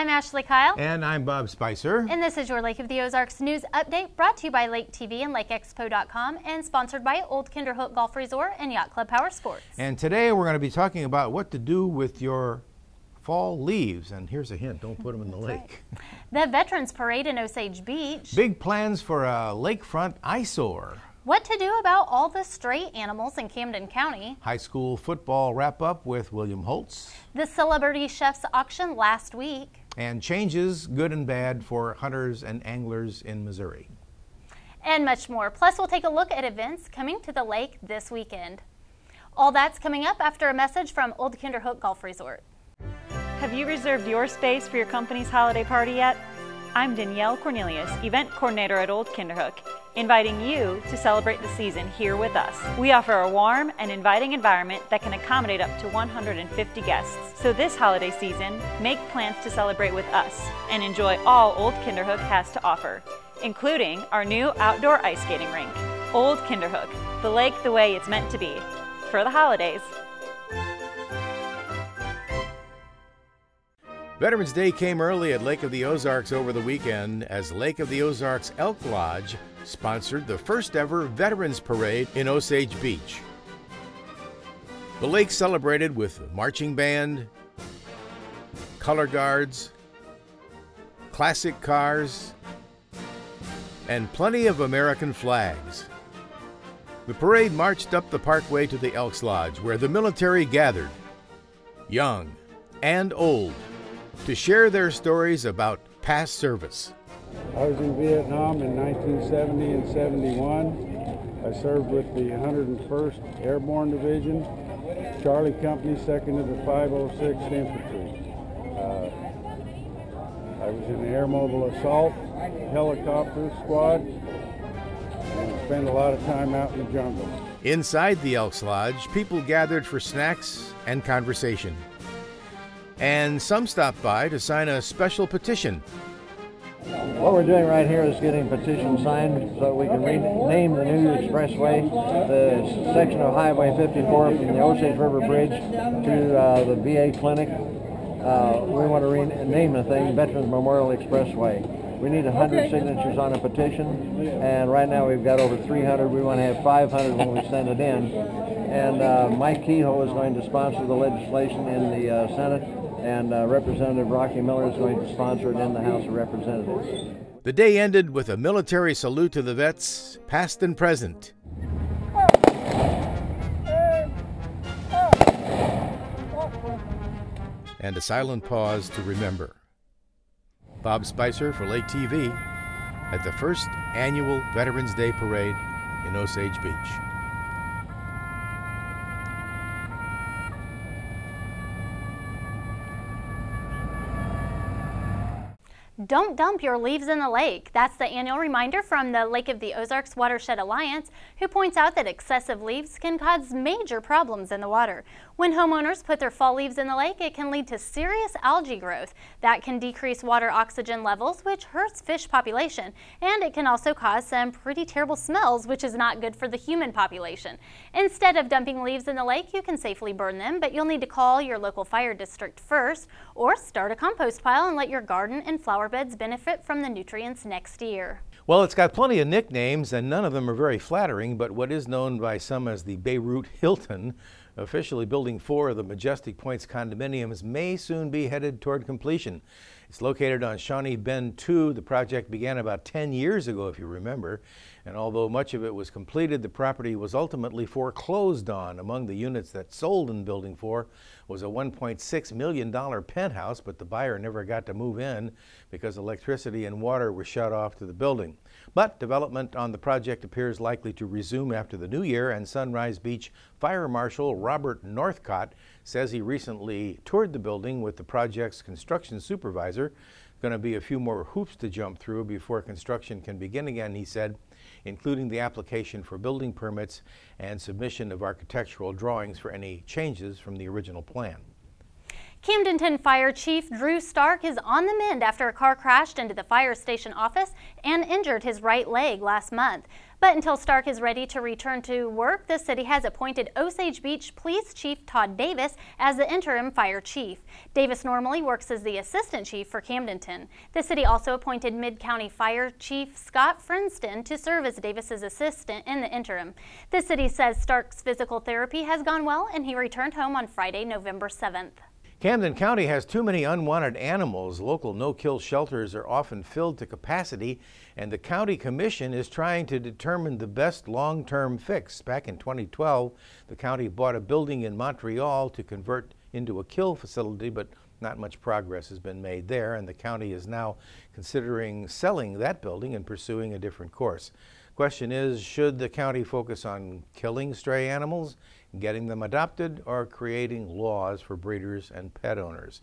I'm Ashley Kyle. And I'm Bob Spicer. And this is your Lake of the Ozarks news update, brought to you by Lake TV and LakeExpo.com and sponsored by Old Kinderhook Golf Resort and Yacht Club Power Sports. And today we're going to be talking about what to do with your fall leaves. And here's a hint, don't put them in the lake. Right. The Veterans Parade in Osage Beach. Big plans for a lakefront eyesore. What to do about all the stray animals in Camden County. High school football wrap-up with William Holtz. The Celebrity Chefs auction last week. And changes, good and bad, for hunters and anglers in Missouri. And much more. Plus, we'll take a look at events coming to the lake this weekend. All that's coming up after a message from Old Kinderhook Golf Resort. Have you reserved your space for your company's holiday party yet? I'm Danielle Cornelius, event coordinator at Old Kinderhook, inviting you to celebrate the season here with us. We offer a warm and inviting environment that can accommodate up to 150 guests. So this holiday season, make plans to celebrate with us and enjoy all Old Kinderhook has to offer, including our new outdoor ice skating rink. Old Kinderhook, the lake the way it's meant to be. For the holidays. Veterans Day came early at Lake of the Ozarks over the weekend as Lake of the Ozarks Elk Lodge sponsored the first ever Veterans Parade in Osage Beach. The lake celebrated with marching band, color guards, classic cars, and plenty of American flags. The parade marched up the parkway to the Elks Lodge, where the military gathered, young and old, to share their stories about past service. I was in Vietnam in 1970 and 71. I served with the 101st Airborne Division, Charlie Company, 2nd of the 506th Infantry. I was in the Air Mobile Assault Helicopter Squad and spent a lot of time out in the jungle. Inside the Elks Lodge, people gathered for snacks and conversation. And some stopped by to sign a special petition. What we're doing right here is getting a petition signed so we can rename the new expressway, the section of Highway 54 from the Osage River Bridge to the VA clinic. We want to rename the thing Veterans Memorial Expressway. We need 100 signatures on a petition, and right now we've got over 300. We want to have 500 when we send it in. And Mike Kehoe is going to sponsor the legislation in the Senate, and Representative Rocky Miller is going to sponsor it in the House of Representatives. The day ended with a military salute to the vets, past and present. And a silent pause to remember. Bob Spicer for Lake TV at the first annual Veterans Day Parade in Osage Beach. Don't dump your leaves in the lake. That's the annual reminder from the Lake of the Ozarks Watershed Alliance, who points out that excessive leaves can cause major problems in the water. When homeowners put their fall leaves in the lake, it can lead to serious algae growth. That can decrease water oxygen levels, which hurts fish population. And it can also cause some pretty terrible smells, which is not good for the human population. Instead of dumping leaves in the lake, you can safely burn them, but you'll need to call your local fire district first, or start a compost pile and let your garden and flower beds benefit from the nutrients next year. Well, it's got plenty of nicknames, and none of them are very flattering, but what is known by some as the Beirut Hilton, officially building 4 of the Majestic Points condominiums, may soon be headed toward completion. It's located on Shawnee Bend 2. The project began about 10 years ago, if you remember, and although much of it was completed, the property was ultimately foreclosed on. Among the units that sold in Building 4 was a $1.6 million penthouse, but the buyer never got to move in because electricity and water were shut off to the building. But development on the project appears likely to resume after the new year, and Sunrise Beach Fire Marshal Robert Northcott says he recently toured the building with the project's construction supervisor. Going to be a few more hoops to jump through before construction can begin again, he said, including the application for building permits and submission of architectural drawings for any changes from the original plan. Camdenton Fire Chief Drew Stark is on the mend after a car crashed into the fire station office and injured his right leg last month. But until Stark is ready to return to work, the city has appointed Osage Beach Police Chief Todd Davis as the interim fire chief. Davis normally works as the assistant chief for Camdenton. The city also appointed Mid-County Fire Chief Scott Frinston to serve as Davis's assistant in the interim. The city says Stark's physical therapy has gone well and he returned home on Friday, November 7th. Camden County has too many unwanted animals. Local no-kill shelters are often filled to capacity, and the county commission is trying to determine the best long-term fix. Back in 2012, the county bought a building in Montreal to convert into a kill facility, but not much progress has been made there, and the county is now considering selling that building and pursuing a different course. Question is, should the county focus on killing stray animals, getting them adopted, or creating laws for breeders and pet owners?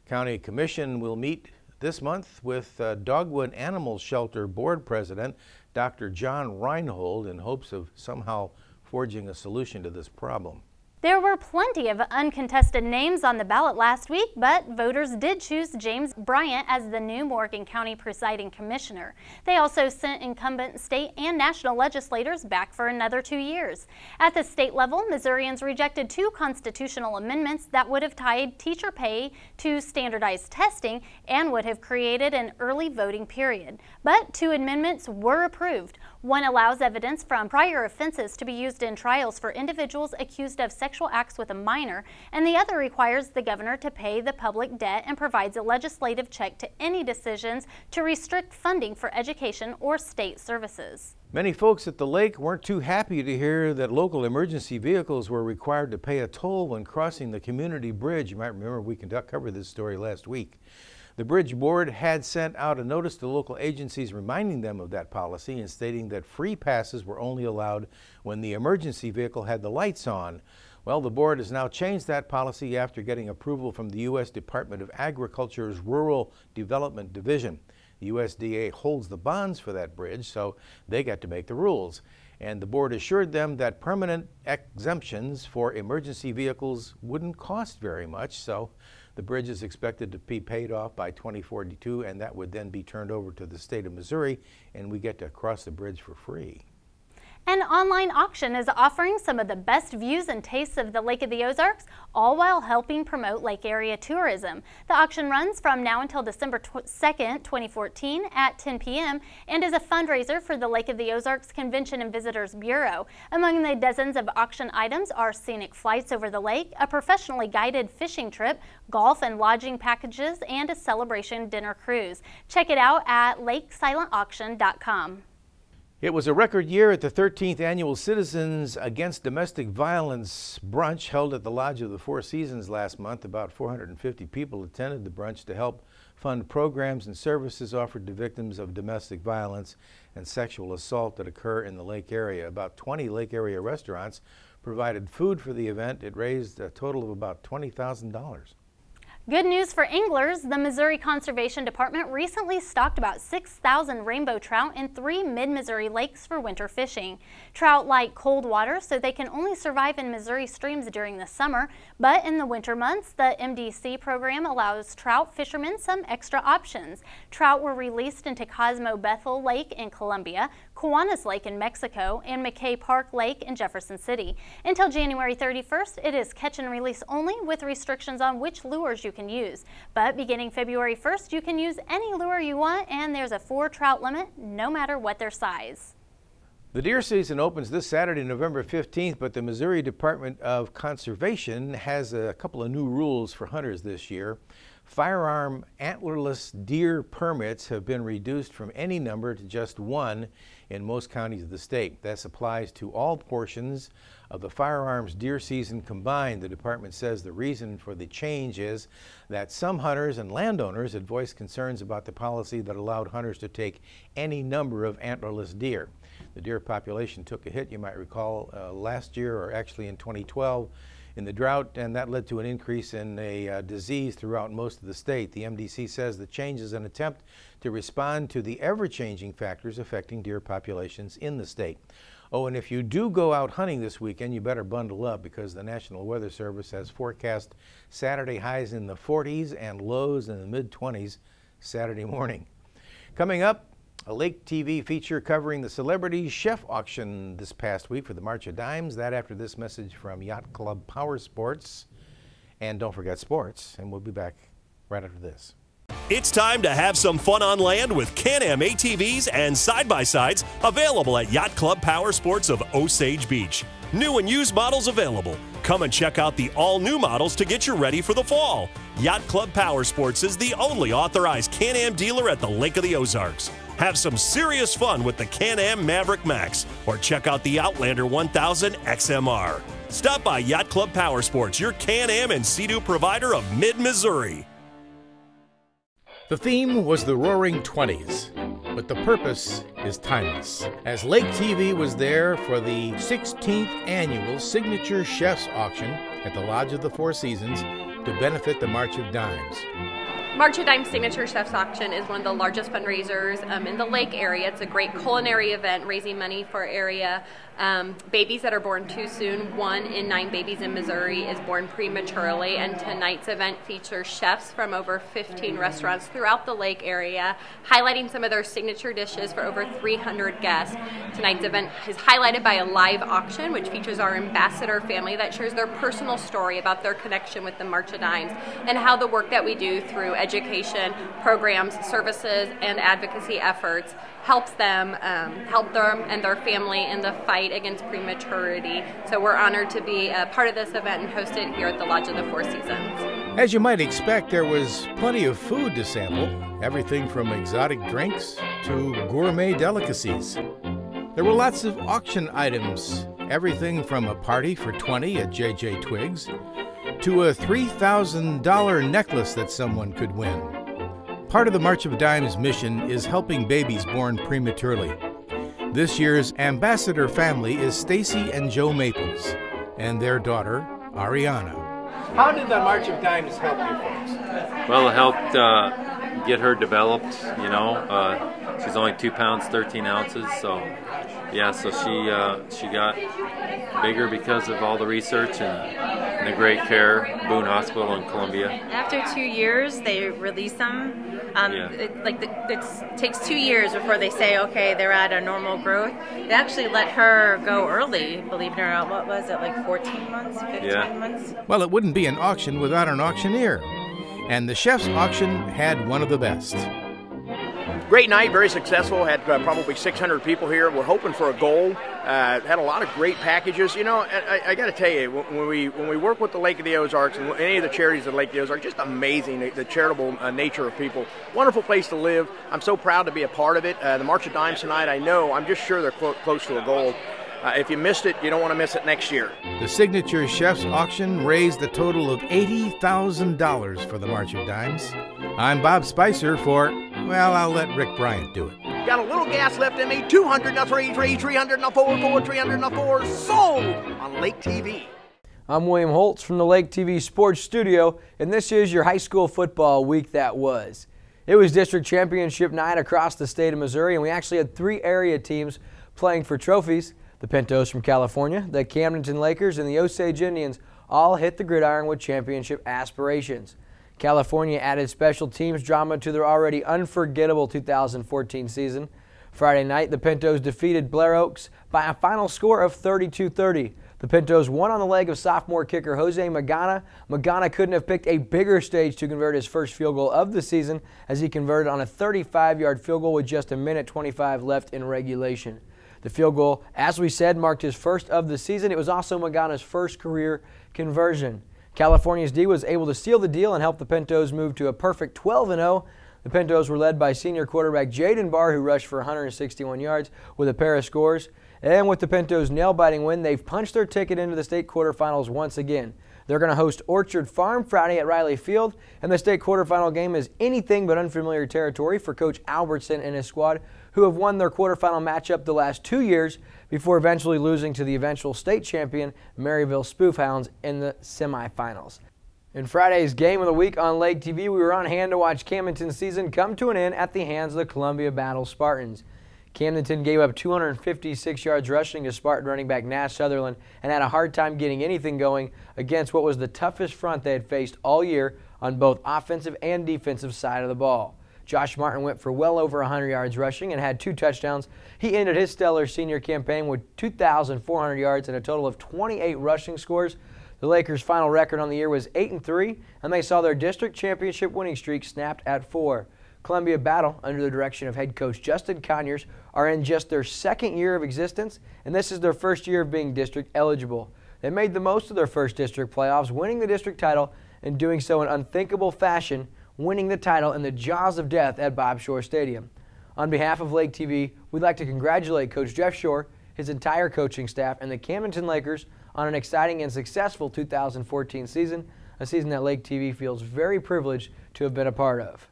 County Commission will meet this month with Dogwood Animal Shelter Board President Dr. John Reinhold in hopes of somehow forging a solution to this problem. There were plenty of uncontested names on the ballot last week, but voters did choose James Bryant as the new Morgan County presiding commissioner. They also sent incumbent state and national legislators back for another 2 years. At the state level, Missourians rejected 2 constitutional amendments that would have tied teacher pay to standardized testing and would have created an early voting period. But 2 amendments were approved. One allows evidence from prior offenses to be used in trials for individuals accused of sexual acts with a minor, and the other requires the governor to pay the public debt and provides a legislative check to any decisions to restrict funding for education or state services. Many folks at the lake weren't too happy to hear that local emergency vehicles were required to pay a toll when crossing the community bridge. You might remember we covered this story last week. The Bridge Board had sent out a notice to local agencies reminding them of that policy and stating that free passes were only allowed when the emergency vehicle had the lights on. Well, the board has now changed that policy after getting approval from the U.S. Department of Agriculture's Rural Development Division. The USDA holds the bonds for that bridge, so they got to make the rules. And the board assured them that permanent exemptions for emergency vehicles wouldn't cost very much, so the bridge is expected to be paid off by 2042, and that would then be turned over to the state of Missouri, and we get to cross the bridge for free. An online auction is offering some of the best views and tastes of the Lake of the Ozarks, all while helping promote lake area tourism. The auction runs from now until December 2nd, 2014 at 10 p.m. and is a fundraiser for the Lake of the Ozarks Convention and Visitors Bureau. Among the dozens of auction items are scenic flights over the lake, a professionally guided fishing trip, golf and lodging packages, and a celebration dinner cruise. Check it out at lakesilentauction.com. It was a record year at the 13th Annual Citizens Against Domestic Violence brunch held at the Lodge of the Four Seasons last month. About 450 people attended the brunch to help fund programs and services offered to victims of domestic violence and sexual assault that occur in the lake area. About 20 lake area restaurants provided food for the event. It raised a total of about $20,000. Good news for anglers. The Missouri Conservation Department recently stocked about 6,000 rainbow trout in 3 mid-Missouri lakes for winter fishing. Trout like cold water, so they can only survive in Missouri streams during the summer, but in the winter months, the MDC program allows trout fishermen some extra options. Trout were released into Cosmo Bethel Lake in Columbia, Kiwanis Lake in Mexico, and McKay Park Lake in Jefferson City. Until January 31st, it is catch and release only with restrictions on which lures you can use. But beginning February 1st, you can use any lure you want, and there's a 4 trout limit, no matter what their size. The deer season opens this Saturday, November 15th, but the Missouri Department of Conservation has a couple of new rules for hunters this year. Firearm antlerless deer permits have been reduced from any number to just 1 in most counties of the state. This applies to all portions of the firearms deer season combined. The department says the reason for the change is that some hunters and landowners had voiced concerns about the policy that allowed hunters to take any number of antlerless deer. The deer population took a hit, you might recall, last year, or actually in 2012, in the drought, and that led to an increase in a disease throughout most of the state. The MDC says the change is an attempt to respond to the ever-changing factors affecting deer populations in the state. Oh, and if you do go out hunting this weekend, you better bundle up because the National Weather Service has forecast Saturday highs in the 40s and lows in the mid-20s Saturday morning. Coming up, A Lake TV feature covering the celebrity chef auction this past week for the March of Dimes. That after this message from Yacht Club Power Sports. And don't forget sports, and we'll be back right after this. It's time to have some fun on land with Can-Am ATVs and side-by-sides available at Yacht Club Power Sports of Osage Beach. New and used models available. Come and check out the all-new models to get you ready for the fall. Yacht Club Power Sports is the only authorized Can-Am dealer at the Lake of the Ozarks. Have some serious fun with the Can-Am Maverick Max or check out the Outlander 1000 XMR. Stop by Yacht Club Power Sports, your Can-Am and Sea-Doo provider of mid-Missouri. The theme was the Roaring Twenties, but the purpose is timeless, as Lake TV was there for the 16th annual Signature Chefs Auction at the Lodge of the Four Seasons to benefit the March of Dimes. March of Dimes Signature Chefs Auction is one of the largest fundraisers in the Lake area. It's a great culinary event raising money for area babies that are born too soon. 1 in 9 babies in Missouri is born prematurely, and tonight's event features chefs from over 15 restaurants throughout the Lake area, highlighting some of their signature dishes for over 300 guests. Tonight's event is highlighted by a live auction, which features our ambassador family that shares their personal story about their connection with the March of Dimes and how the work that we do through education, programs, services, and advocacy efforts helps them and their family in the fight against prematurity. So we're honored to be a part of this event and host it here at the Lodge of the Four Seasons. As you might expect, there was plenty of food to sample, everything from exotic drinks to gourmet delicacies. There were lots of auction items, everything from a party for 20 at JJ Twiggs to a $3,000 necklace that someone could win. Part of the March of Dimes mission is helping babies born prematurely. This year's ambassador family is Stacy and Joe Maples and their daughter, Ariana. How did the March of Dimes help you folks? Well, it helped get her developed, you know. She's only 2 pounds, 13 ounces, so yeah, so she got bigger because of all the research and the great care, Boone Hospital in Columbia. After 2 years, they release them. It takes 2 years before they say, okay, they're at a normal growth. They actually let her go early, believe it or not. What was it, like 14 months, 15 months? Well, it wouldn't be an auction without an auctioneer. And the chef's auction had one of the best. Great night, very successful. Had probably 600 people here. We're hoping for a goal. Had a lot of great packages. You know, I got to tell you, when we work with the Lake of the Ozarks and any of the charities of the Lake of the Ozarks, just amazing, the charitable nature of people. Wonderful place to live. I'm so proud to be a part of it. The March of Dimes tonight, I'm just sure they're close to a goal. If you missed it, you don't want to miss it next year. The Signature Chef's Auction raised a total of $80,000 for the March of Dimes. I'm Bob Spicer for, well, I'll let Rick Bryant do it. Got a little gas left in me, 200 and a 3, 300 and a 4, 300 and a 4, sold on Lake TV. I'm William Holtz from the Lake TV Sports Studio, and this is your high school football week that was. It was district championship night across the state of Missouri, and we actually had 3 area teams playing for trophies. The Pintos from California, the Camdenton Lakers, and the Osage Indians all hit the gridiron with championship aspirations. California added special teams drama to their already unforgettable 2014 season. Friday night, the Pintos defeated Blair Oaks by a final score of 32-30. The Pintos won on the leg of sophomore kicker Jose Magana. Magana couldn't have picked a bigger stage to convert his first field goal of the season, as he converted on a 35-yard field goal with just 1:25 left in regulation. The field goal, as we said, marked his first of the season. It was also Magana's first career conversion. California's D was able to seal the deal and help the Pintos move to a perfect 12-0. The Pintos were led by senior quarterback Jaden Barr, who rushed for 161 yards with a pair of scores. And with the Pintos' nail-biting win, they've punched their ticket into the state quarterfinals once again. They're going to host Orchard Farm Friday at Riley Field, and the state quarterfinal game is anything but unfamiliar territory for Coach Albertson and his squad, who have won their quarterfinal matchup the last 2 years before eventually losing to the eventual state champion Maryville Spoofhounds in the semifinals. In Friday's Game of the Week on Lake TV, we were on hand to watch Camdenton's season come to an end at the hands of the Columbia Battle Spartans. Camdenton gave up 256 yards rushing to Spartan running back Nash Sutherland and had a hard time getting anything going against what was the toughest front they had faced all year on both offensive and defensive side of the ball. Josh Martin went for well over 100 yards rushing and had 2 touchdowns. He ended his stellar senior campaign with 2,400 yards and a total of 28 rushing scores. The Lakers' final record on the year was 8-3, and they saw their district championship winning streak snapped at 4. Columbia Battle, under the direction of head coach Justin Conyers, are in just their 2nd year of existence, and this is their 1st year of being district eligible. They made the most of their first district playoffs, winning the district title and doing so in unthinkable fashion, winning the title in the jaws of death at Bob Shore Stadium. On behalf of Lake TV, we'd like to congratulate Coach Jeff Shore, his entire coaching staff, and the Camdenton Lakers on an exciting and successful 2014 season, a season that Lake TV feels very privileged to have been a part of.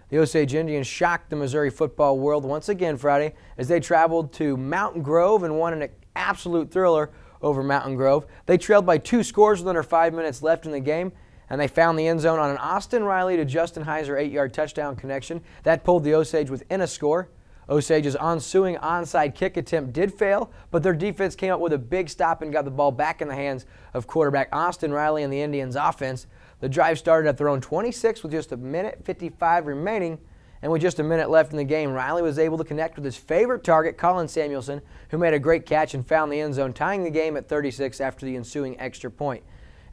The Osage Indians shocked the Missouri football world once again Friday as they traveled to Mountain Grove and won an absolute thriller over Mountain Grove. They trailed by 2 scores with under 5 minutes left in the game, and they found the end zone on an Austin Riley to Justin Heiser 8-yard touchdown connection. That pulled the Osage within a score. Osage's ensuing onside kick attempt did fail, but their defense came up with a big stop and got the ball back in the hands of quarterback Austin Riley and the Indians' offense. The drive started at their own 26 with just 1:55 remaining, and with just a minute left in the game, Riley was able to connect with his favorite target, Colin Samuelson, who made a great catch and found the end zone, tying the game at 36 after the ensuing extra point.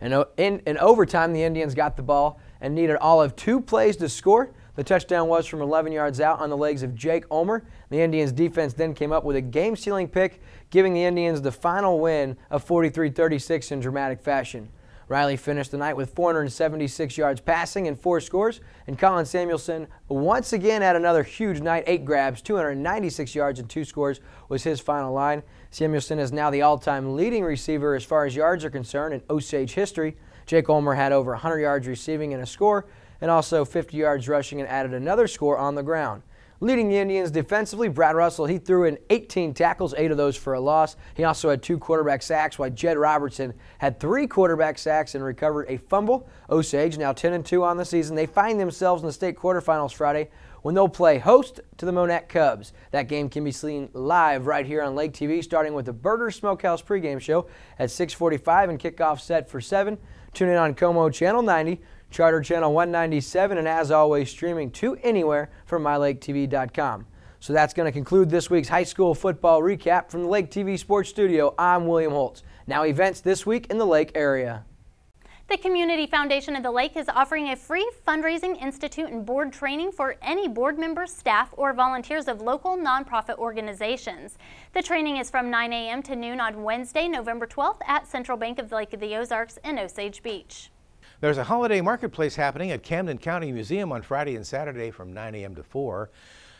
And in overtime, the Indians got the ball and needed all of 2 plays to score. The touchdown was from 11 yards out on the legs of Jake Ulmer. The Indians' defense then came up with a game-sealing pick, giving the Indians the final win of 43-36 in dramatic fashion. Riley finished the night with 476 yards passing and 4 scores, and Colin Samuelson once again had another huge night, 8 grabs, 296 yards and 2 scores was his final line. Samuelson is now the all-time leading receiver as far as yards are concerned in Osage history. Jake Ulmer had over 100 yards receiving and a score, and also 50 yards rushing and added another score on the ground. Leading the Indians defensively, Brad Russell, he threw in 18 tackles, 8 of those for a loss. He also had 2 quarterback sacks, while Jed Robertson had 3 quarterback sacks and recovered a fumble. Osage, now 10-2 on the season, they find themselves in the state quarterfinals Friday when they'll play host to the Monette Cubs. That game can be seen live right here on Lake TV, starting with the Burger Smokehouse pregame show at 6:45 and kickoff set for 7. Tune in on Como Channel 90, Charter Channel 197, and as always, streaming to anywhere from MyLakeTV.com. So that's going to conclude this week's high school football recap from the Lake TV Sports Studio. I'm William Holtz. Now events this week in the Lake area. The Community Foundation of the Lake is offering a free fundraising institute and board training for any board members, staff, or volunteers of local nonprofit organizations. The training is from 9 a.m. to noon on Wednesday, November 12th at Central Bank of the Lake of the Ozarks in Osage Beach. There's a holiday marketplace happening at Camden County Museum on Friday and Saturday from 9 a.m. to 4.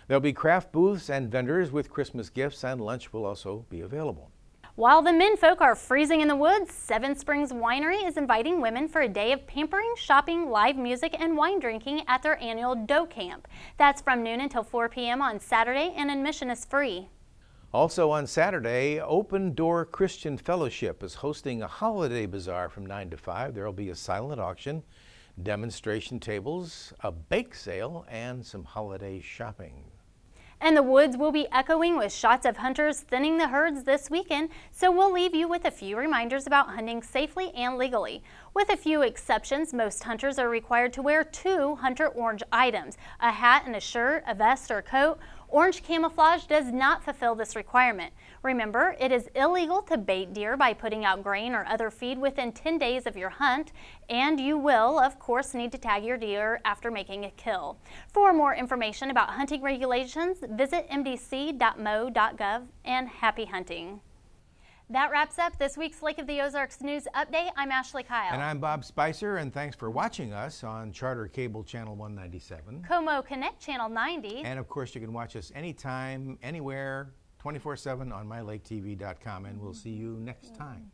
There'll be craft booths and vendors with Christmas gifts, and lunch will also be available. While the menfolk are freezing in the woods, Seven Springs Winery is inviting women for a day of pampering, shopping, live music, and wine drinking at their annual Dough Camp. That's from noon until 4 p.m. on Saturday, and admission is free. Also on Saturday, Open Door Christian Fellowship is hosting a holiday bazaar from 9 to 5. There will be a silent auction, demonstration tables, a bake sale, and some holiday shopping. And the woods will be echoing with shots of hunters thinning the herds this weekend, so we'll leave you with a few reminders about hunting safely and legally. With a few exceptions, most hunters are required to wear 2 hunter orange items, a hat and a shirt, a vest or coat. Orange camouflage does not fulfill this requirement. Remember, it is illegal to bait deer by putting out grain or other feed within 10 days of your hunt, and you will, of course, need to tag your deer after making a kill. For more information about hunting regulations, visit mdc.mo.gov, and happy hunting. That wraps up this week's Lake of the Ozarks News Update. I'm Ashley Kyle. And I'm Bob Spicer, and thanks for watching us on Charter Cable Channel 197. Como Connect Channel 90. And of course, you can watch us anytime, anywhere, 24/7 on MyLakeTV.com, and we'll see you next time.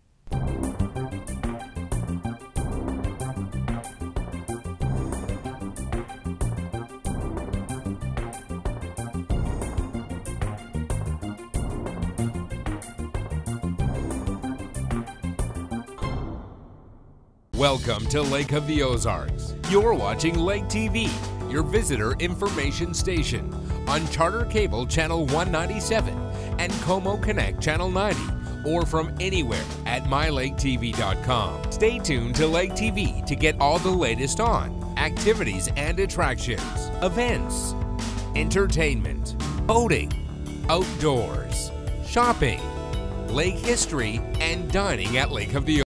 Welcome to Lake of the Ozarks. You're watching Lake TV, your visitor information station, on Charter Cable Channel 197 and Como Connect Channel 90, or from anywhere at MyLakeTV.com. Stay tuned to Lake TV to get all the latest on activities and attractions, events, entertainment, boating, outdoors, shopping, lake history, and dining at Lake of the